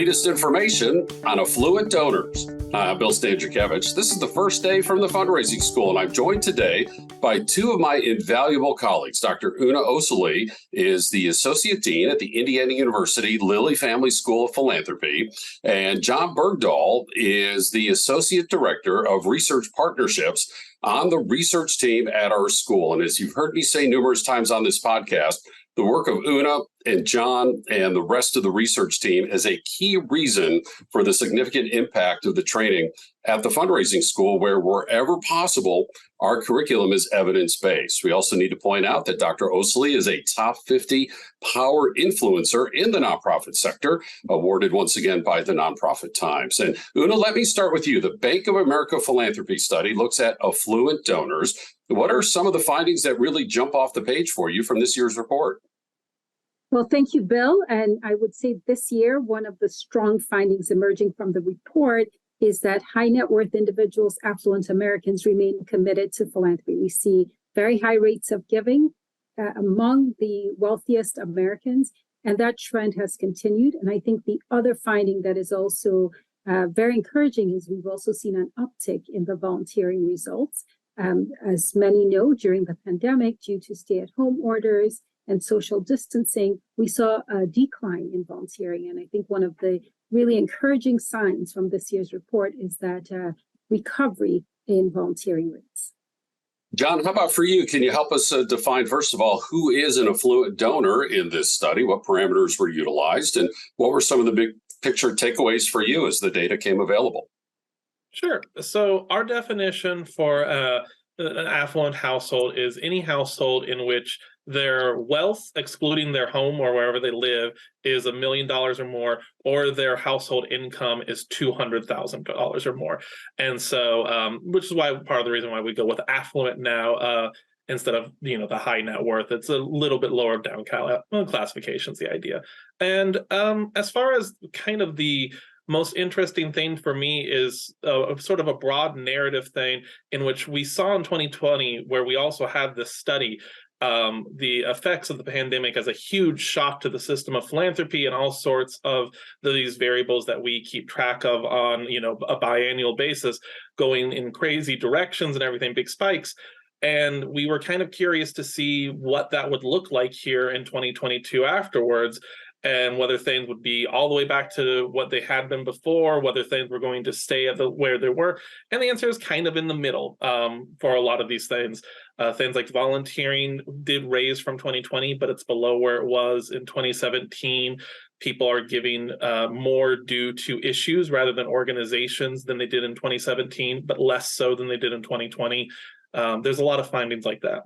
latest information on Affluent donors. Hi, I'm Bill Stanczykiewicz. This is the first day from the fundraising school, and I'm joined today by two of my invaluable colleagues. Dr. Una Osili is the Associate Dean at the Indiana University Lilly Family School of Philanthropy, and John Bergdahl is the Associate Director of Research Partnerships on the research team at our school. And as you've heard me say numerous times on this podcast, the work of Una and John and the rest of the research team is a key reason for the significant impact of the training at the fundraising school, where wherever possible, our curriculum is evidence-based. We also need to point out that Dr. Osili is a top 50 power influencer in the nonprofit sector, awarded once again by the Nonprofit Times. And Una, let me start with you. The Bank of America Philanthropy Study looks at affluent donors. What are some of the findings that really jump off the page for you from this year's report? Well, thank you, Bill. And I would say this year, one of the strong findings emerging from the report is that high net worth individuals, affluent Americans, remain committed to philanthropy. We see very high rates of giving among the wealthiest Americans, and that trend has continued. And I think the other finding that is also very encouraging is we've also seen an uptick in the volunteering results. As many know, during the pandemic, due to stay-at-home orders and social distancing, we saw a decline in volunteering. And I think one of the really encouraging signs from this year's report is that recovery in volunteering rates. John, how about for you? Can you help us define, first of all, who is an affluent donor in this study? What parameters were utilized? And what were some of the big picture takeaways for you as the data came available? Sure. So our definition for an affluent household is any household in which their wealth, excluding their home or wherever they live, is $1 million or more, or their household income is $200,000 or more. And so, which is why part of the reason why we go with affluent now instead of the high net worth. It's a little bit lower down classification's the idea. And as far as kind of the most interesting thing for me is sort of a broad narrative thing in which we saw in 2020, where we also had this study, the effects of the pandemic as a huge shock to the system of philanthropy and all sorts of these variables that we keep track of on a biannual basis, going in crazy directions and everything, big spikes. And we were kind of curious to see what that would look like here in 2022 afterwards, and whether things would be all the way back to what they had been before, whether things were going to stay at where they were. And the answer is kind of in the middle for a lot of these things. Things like volunteering did raise from 2020, but it's below where it was in 2017. People are giving more due to issues rather than organizations than they did in 2017, but less so than they did in 2020. There's a lot of findings like that.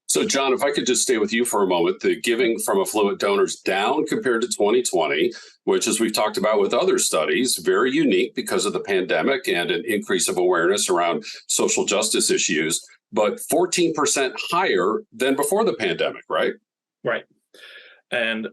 So, John, if I could just stay with you for a moment, the giving from affluent donors down compared to 2020, which, as we've talked about with other studies, very unique because of the pandemic and an increase of awareness around social justice issues, but 14% higher than before the pandemic, right? Right. And,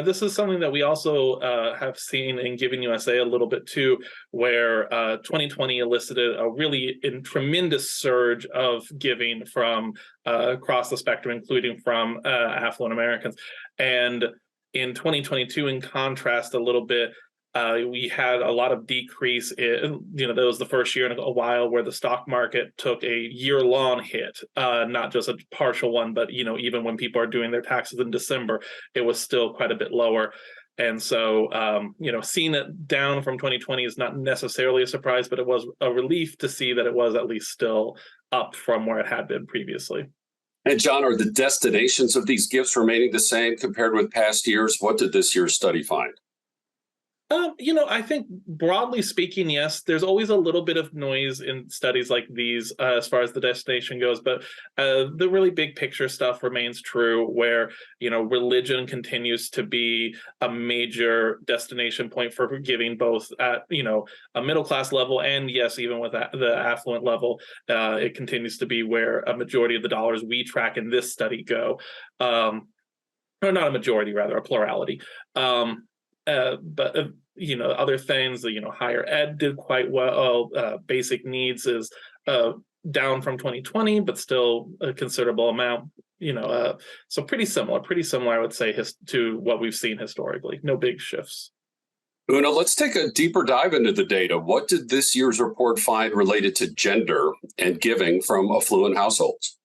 this is something that we also have seen in Giving USA a little bit too, where 2020 elicited a really tremendous surge of giving from across the spectrum, including from affluent Americans. And in 2022, in contrast a little bit, we had a lot of decrease in, that was the first year in a while where the stock market took a year-long hit, not just a partial one, but, even when people are doing their taxes in December, it was still quite a bit lower. And so, seeing it down from 2020 is not necessarily a surprise, but it was a relief to see that it was at least still up from where it had been previously. And John, are the destinations of these gifts remaining the same compared with past years? What did this year's study find? I think broadly speaking, yes, there's always a little bit of noise in studies like these as far as the destination goes. But the really big picture stuff remains true, where, religion continues to be a major destination point for giving, both at, a middle class level and, yes, even with the affluent level. It continues to be where a majority of the dollars we track in this study go. Or not a majority, rather, a plurality. But other things, higher ed did quite well. Basic needs is down from 2020, but still a considerable amount. So pretty similar, I would say, to what we've seen historically. No big shifts. Una, let's take a deeper dive into the data. What did this year's report find related to gender and giving from affluent households?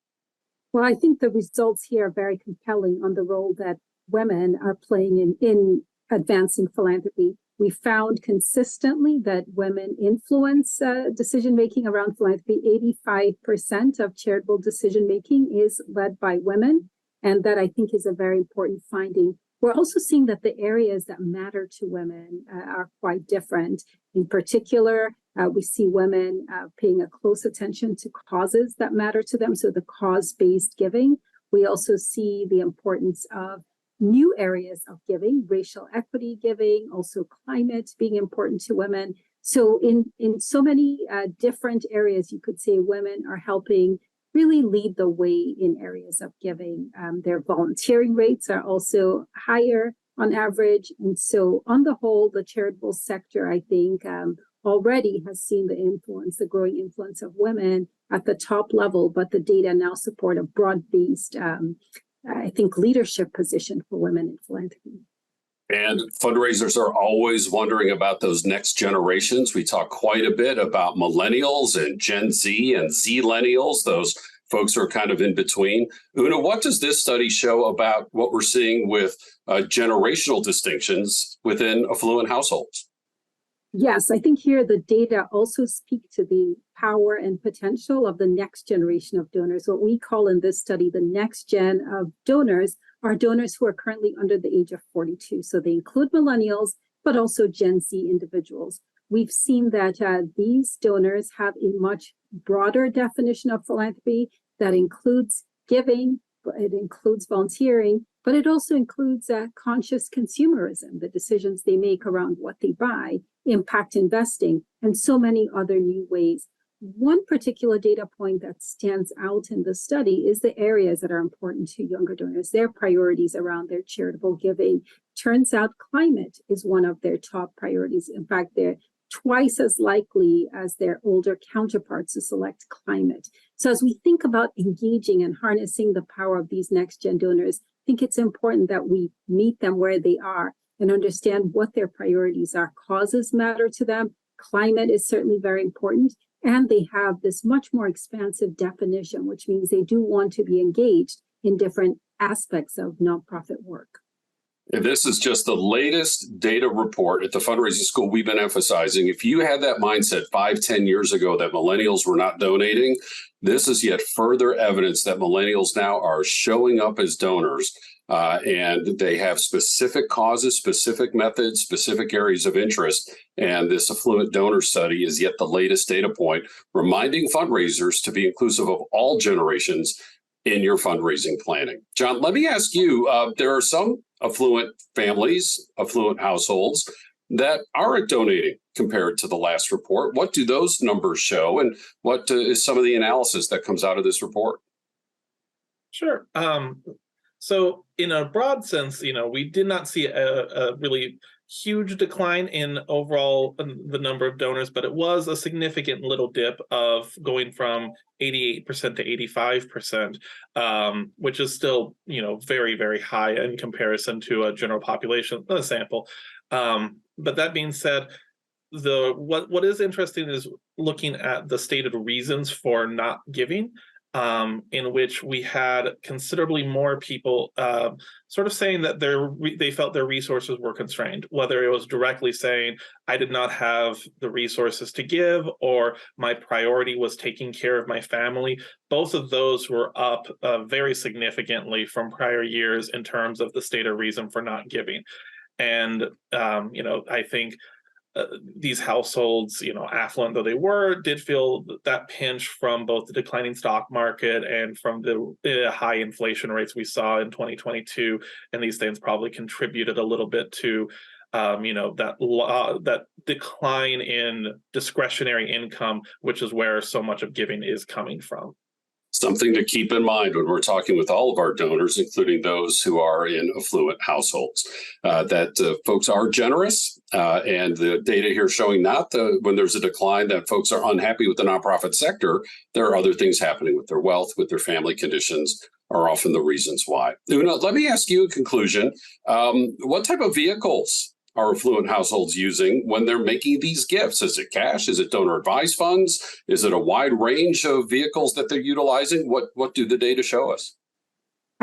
Well, I think the results here are very compelling on the role that women are playing in advancing philanthropy. We found consistently that women influence decision-making around philanthropy. 85% of charitable decision-making is led by women, and that I think is a very important finding. We're also seeing that the areas that matter to women are quite different. In particular, we see women paying a close attention to causes that matter to them, so the cause-based giving. We also see the importance of new areas of giving, racial equity giving, also climate being important to women. So in so many different areas, you could say women are helping really lead the way in areas of giving. Their volunteering rates are also higher on average. And so on the whole, the charitable sector, I think, already has seen the growing influence of women at the top level, but the data now support a broad-based, I think, leadership position for women in philanthropy. And fundraisers are always wondering about those next generations. We talk quite a bit about millennials and Gen Z and Zillennials, those folks who are kind of in between. Una, what does this study show about what we're seeing with generational distinctions within affluent households? Yes, I think here the data also speak to the power and potential of the next generation of donors. What we call in this study the next gen of donors are donors who are currently under the age of 42. So they include millennials, but also Gen Z individuals. We've seen that these donors have a much broader definition of philanthropy that includes giving, it includes volunteering, but it also includes conscious consumerism, the decisions they make around what they buy, impact investing, and so many other new ways. One particular data point that stands out in the study is the areas that are important to younger donors, their priorities around their charitable giving. Turns out climate is one of their top priorities. In fact, they're twice as likely as their older counterparts to select climate. So as we think about engaging and harnessing the power of these next-gen donors, I think it's important that we meet them where they are and understand what their priorities are. Causes matter to them. Climate is certainly very important. And they have this much more expansive definition, which means they do want to be engaged in different aspects of nonprofit work. And this is just the latest data report at the fundraising school we've been emphasizing. If you had that mindset 5-10 years ago that millennials were not donating, this is yet further evidence that millennials now are showing up as donors. And they have specific causes, specific methods, specific areas of interest. And this affluent donor study is yet the latest data point, reminding fundraisers to be inclusive of all generations in your fundraising planning. John, let me ask you, there are some affluent families, affluent households that aren't donating compared to the last report. What do those numbers show? And what is some of the analysis that comes out of this report? Sure. So in a broad sense, we did not see a really huge decline in overall the number of donors, but it was a significant little dip of going from 88% to 85%, which is still, very, very high in comparison to a general population sample. But that being said, what is interesting is looking at the stated reasons for not giving. In which we had considerably more people sort of saying that they felt their resources were constrained, whether it was directly saying, I did not have the resources to give, or my priority was taking care of my family. Both of those were up very significantly from prior years in terms of the stated reason for not giving. And, I think these households, affluent though they were, did feel that pinch from both the declining stock market and from the high inflation rates we saw in 2022. And these things probably contributed a little bit to, that decline in discretionary income, which is where so much of giving is coming from. Something to keep in mind when we're talking with all of our donors, including those who are in affluent households, that folks are generous. And the data here showing when there's a decline that folks are unhappy with the nonprofit sector, there are other things happening with their wealth, with their family conditions are often the reasons why. Una, let me ask you in conclusion, what type of vehicles are affluent households using when they're making these gifts? Is it cash? Is it donor advised funds? Is it a wide range of vehicles that they're utilizing? What do the data show us?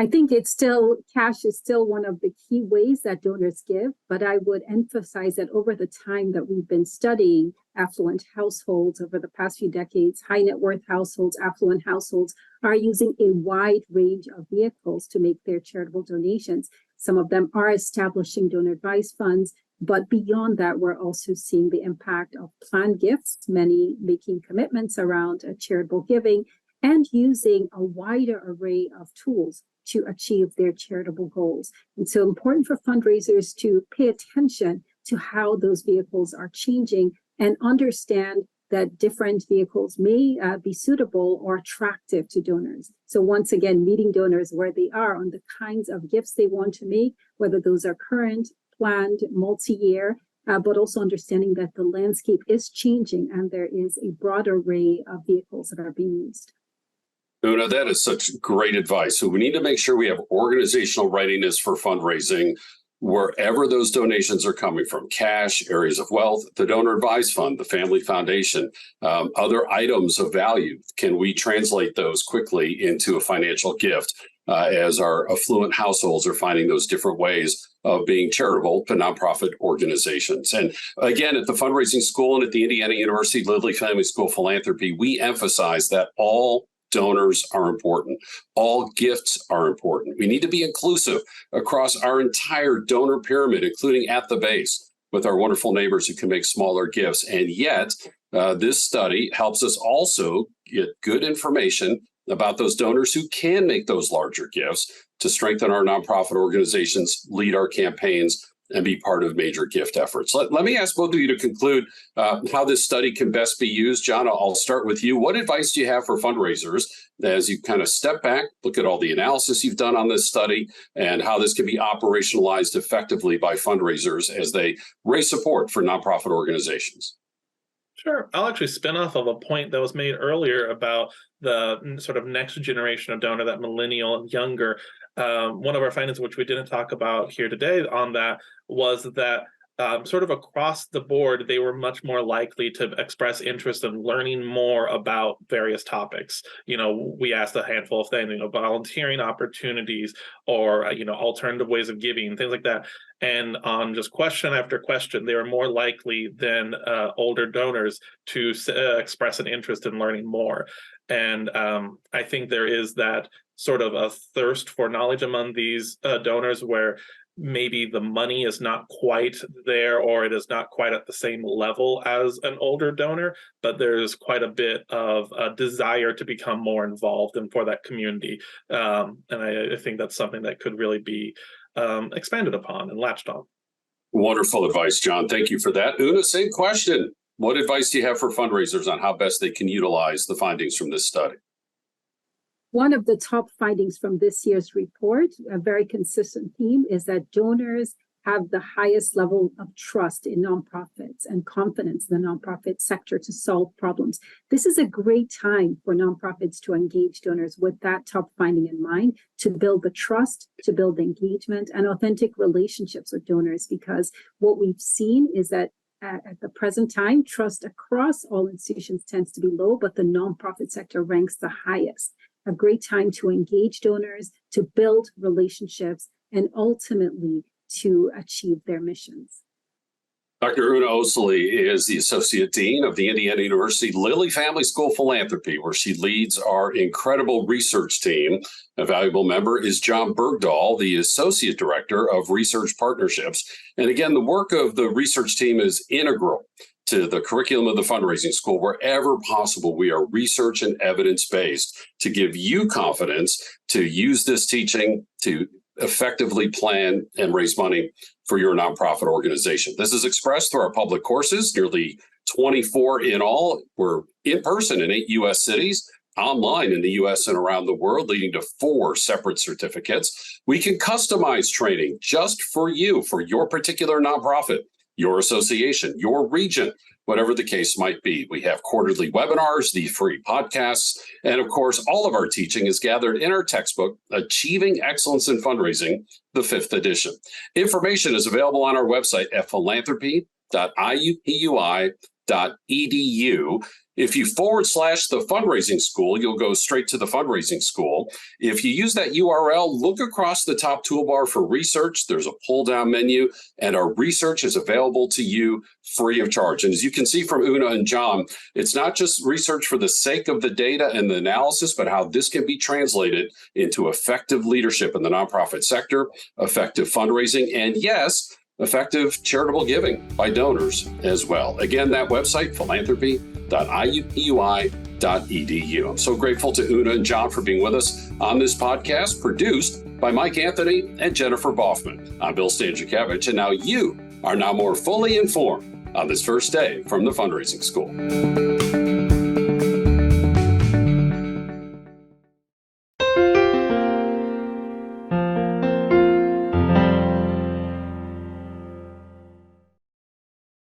I think cash is still one of the key ways that donors give, but I would emphasize that over the time that we've been studying affluent households over the past few decades, high net worth households, affluent households are using a wide range of vehicles to make their charitable donations. Some of them are establishing donor advised funds, but beyond that, we're also seeing the impact of planned gifts, many making commitments around charitable giving and using a wider array of tools to achieve their charitable goals. And so important for fundraisers to pay attention to how those vehicles are changing and understand that different vehicles may be suitable or attractive to donors. So once again, meeting donors where they are on the kinds of gifts they want to make, whether those are current, planned, multi-year, but also understanding that the landscape is changing and there is a broad array of vehicles that are being used. Una, that is such great advice. So we need to make sure we have organizational readiness for fundraising wherever those donations are coming from: cash, areas of wealth, the donor advised fund, the family foundation, other items of value. Can we translate those quickly into a financial gift as our affluent households are finding those different ways of being charitable to nonprofit organizations? And again, at the Fundraising School and at the Indiana University Lilly Family School of Philanthropy, we emphasize that all donors are important. All gifts are important. We need to be inclusive across our entire donor pyramid, including at the base with our wonderful neighbors who can make smaller gifts. And yet, this study helps us also get good information about those donors who can make those larger gifts to strengthen our nonprofit organizations, lead our campaigns, and be part of major gift efforts. Let me ask both of you to conclude how this study can best be used. John, I'll start with you. What advice do you have for fundraisers as you kind of step back, look at all the analysis you've done on this study, and how this can be operationalized effectively by fundraisers as they raise support for nonprofit organizations? Sure. I'll actually spin off of a point that was made earlier about the sort of next generation of donor, that millennial and younger. One of our findings, which we didn't talk about here today on that, was that sort of across the board, they were much more likely to express interest in learning more about various topics. We asked a handful of things, volunteering opportunities or, alternative ways of giving, things like that. And on just question after question, they were more likely than older donors to express an interest in learning more. And I think there is that sort of a thirst for knowledge among these donors where maybe the money is not quite there or it is not quite at the same level as an older donor, but there's quite a bit of a desire to become more involved and for that community. And I think that's something that could really be expanded upon and latched on. Wonderful advice, John. Thank you for that. Una, same question. What advice do you have for fundraisers on how best they can utilize the findings from this study? One of the top findings from this year's report, a very consistent theme, is that donors have the highest level of trust in nonprofits and confidence in the nonprofit sector to solve problems. This is a great time for nonprofits to engage donors with that top finding in mind, to build the trust, to build engagement and authentic relationships with donors, because what we've seen is that at the present time, trust across all institutions tends to be low, but the nonprofit sector ranks the highest. A great time to engage donors, to build relationships, and ultimately to achieve their missions. Dr. Una Osley is the Associate Dean of the Indiana University Lilly Family School of Philanthropy, where she leads our incredible research team. A valuable member is John Bergdahl, the Associate Director of Research Partnerships. And again, the work of the research team is integral to the curriculum of the Fundraising School. Wherever possible, we are research and evidence-based to give you confidence to use this teaching to effectively plan and raise money for your nonprofit organization. This is expressed through our public courses, nearly 24 in all. We're in person in 8 U.S. cities, online in the U.S. and around the world, leading to 4 separate certificates. We can customize training just for you, for your particular nonprofit, your association, your region. whatever the case might be. We have quarterly webinars, the free podcasts, and of course, all of our teaching is gathered in our textbook, Achieving Excellence in Fundraising, the 5th edition. Information is available on our website at philanthropy.iupui.edu. If you / the fundraising school, you'll go straight to the fundraising school. If you use that URL, look across the top toolbar for research. There's a pull down menu, and our research is available to you free of charge. And as you can see from Una and John, it's not just research for the sake of the data and the analysis, but how this can be translated into effective leadership in the nonprofit sector, effective fundraising, and yes, effective charitable giving by donors as well. Again, that website, philanthropy.iupui.edu. I'm so grateful to Una and John for being with us on this podcast, produced by Mike Anthony and Jennifer Boffman. I'm Bill Stanczykiewicz, and now you are now more fully informed on this first day from the fundraising school.